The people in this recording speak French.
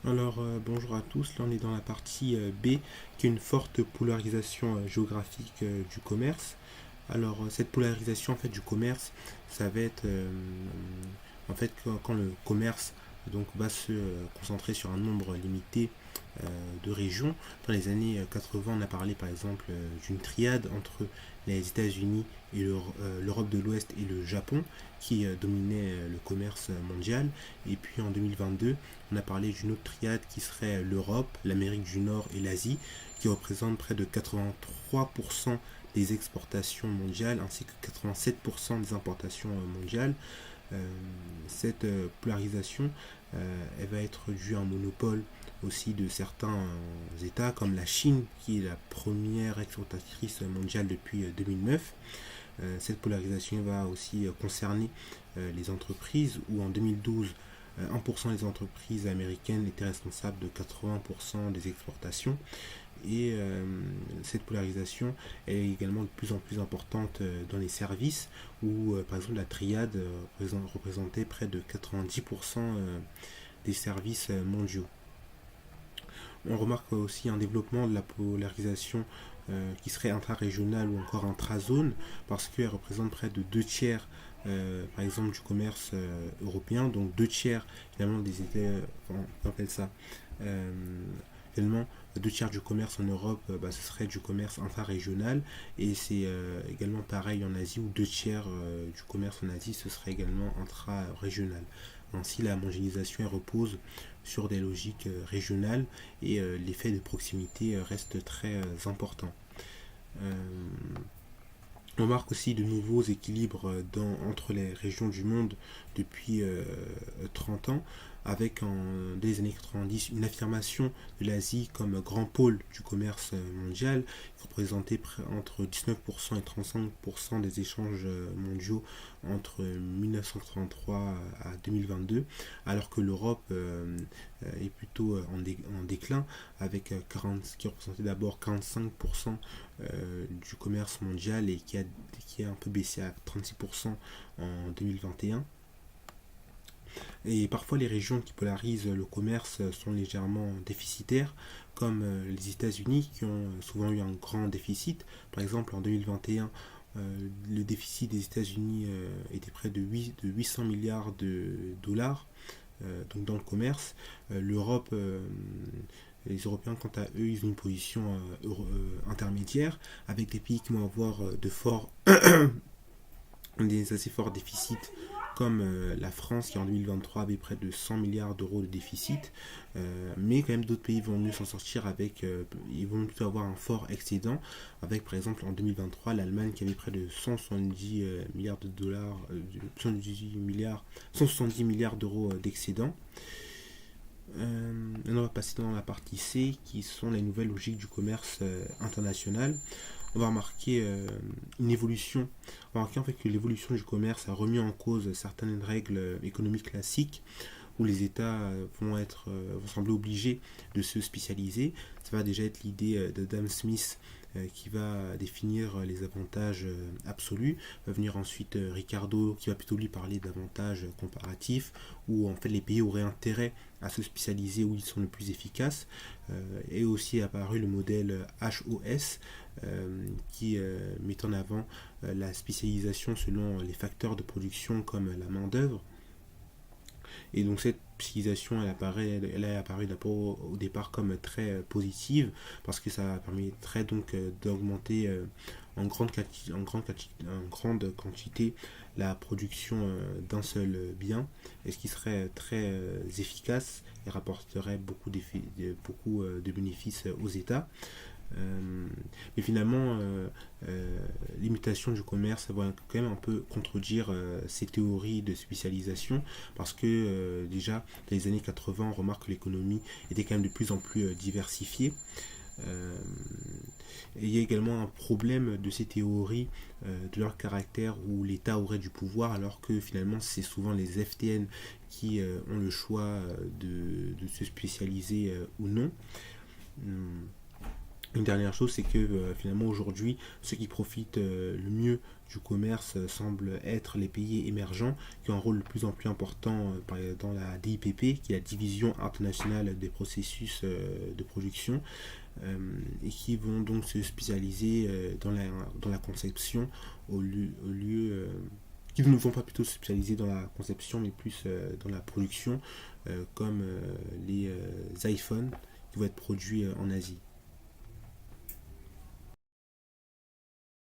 Bonjour à tous. Là, on est dans la partie B, qui est une forte polarisation géographique du commerce. Cette polarisation en fait du commerce, ça va être en fait quand le commerce donc va se concentrer sur un nombre limité de régions. Dans les années 80, on a parlé par exemple d'une triade entre les États-Unis et l'Europe de l'Ouest et le Japon qui dominait le commerce mondial. Et puis en 2022, on a parlé d'une autre triade qui serait l'Europe, l'Amérique du Nord et l'Asie, qui représentent près de 83% des exportations mondiales ainsi que 87% des importations mondiales. Cette polarisation, elle va être due à un monopole aussi de certains États comme la Chine qui est la première exportatrice mondiale depuis 2009. Cette polarisation va aussi concerner les entreprises où en 2012 1% des entreprises américaines étaient responsables de 80% des exportations et cette polarisation est également de plus en plus importante dans les services où par exemple la triade représentait près de 90% des services mondiaux. On remarque aussi un développement de la polarisation qui serait intra-régionale ou encore intra-zone parce qu'elle représente près de 2 tiers par exemple du commerce européen, donc 2 tiers finalement des États, on appelle ça euh, finalement 2 tiers du commerce en Europe, ce serait du commerce intra-régional et c'est également pareil en Asie où 2 tiers du commerce en Asie ce serait également intra-régional. Ainsi, la mondialisation repose sur des logiques régionales et l'effet de proximité reste très important. Euh, on marque aussi de nouveaux équilibres entre les régions du monde depuis 30 ans, avec dès les années 90 une affirmation de l'Asie comme grand pôle du commerce mondial, qui représentait entre 19% et 35% des échanges mondiaux entre 1933 à 2022, alors que l'Europe est plutôt en déclin, avec 40, qui représentait d'abord 45% du commerce mondial et qui a un peu baissé à 36% en 2021. Et parfois les régions qui polarisent le commerce sont légèrement déficitaires, comme les États-Unis qui ont souvent eu un grand déficit. Par exemple en 2021, le déficit des États-Unis était près de 800 milliards de dollars donc dans le commerce. L'Europe, les Européens, quant à eux, ils ont une position intermédiaire avec des pays qui vont avoir des assez forts déficits comme la France qui en 2023 avait près de 100 milliards d'euros de déficit, mais quand même d'autres pays vont mieux s'en sortir avec, ils vont plutôt avoir un fort excédent, avec par exemple en 2023 l'Allemagne qui avait près de 170 milliards de dollars, 170 milliards d'euros d'excédent. On va passer dans la partie C qui sont les nouvelles logiques du commerce international. On va remarquer une évolution. On va remarquer en fait que l'évolution du commerce a remis en cause certaines règles économiques classiques où les États vont sembler obligés de se spécialiser. Ça va déjà être l'idée d'Adam Smith qui va définir les avantages absolus. Va venir ensuite Ricardo qui va plutôt lui parler d'avantages comparatifs où en fait les pays auraient intérêt à se spécialiser où ils sont le plus efficaces. Et aussi est apparu le modèle HOS qui met en avant la spécialisation selon les facteurs de production comme la main-d'œuvre. Et donc cette spécialisation, elle est apparue d'abord au départ comme très positive parce que ça permettrait donc d'augmenter en grande quantité la production d'un seul bien, et ce qui serait très efficace et rapporterait beaucoup de bénéfices aux États. Mais finalement, l'imitation du commerce va quand même un peu contredire ces théories de spécialisation parce que déjà dans les années 80 on remarque que l'économie était quand même de plus en plus diversifiée. Euh, et il y a également un problème de ces théories, de leur caractère où l'État aurait du pouvoir alors que finalement c'est souvent les FTN qui ont le choix de se spécialiser ou non. Hum, Une dernière chose, c'est que finalement aujourd'hui, ceux qui profitent le mieux du commerce semblent être les pays émergents qui ont un rôle de plus en plus important dans la DIPP, qui est la division internationale des processus de production, et qui vont donc se spécialiser dans la conception au lieu qui ne vont pas plutôt se spécialiser dans la conception mais plus dans la production, comme les iPhones qui vont être produits en Asie.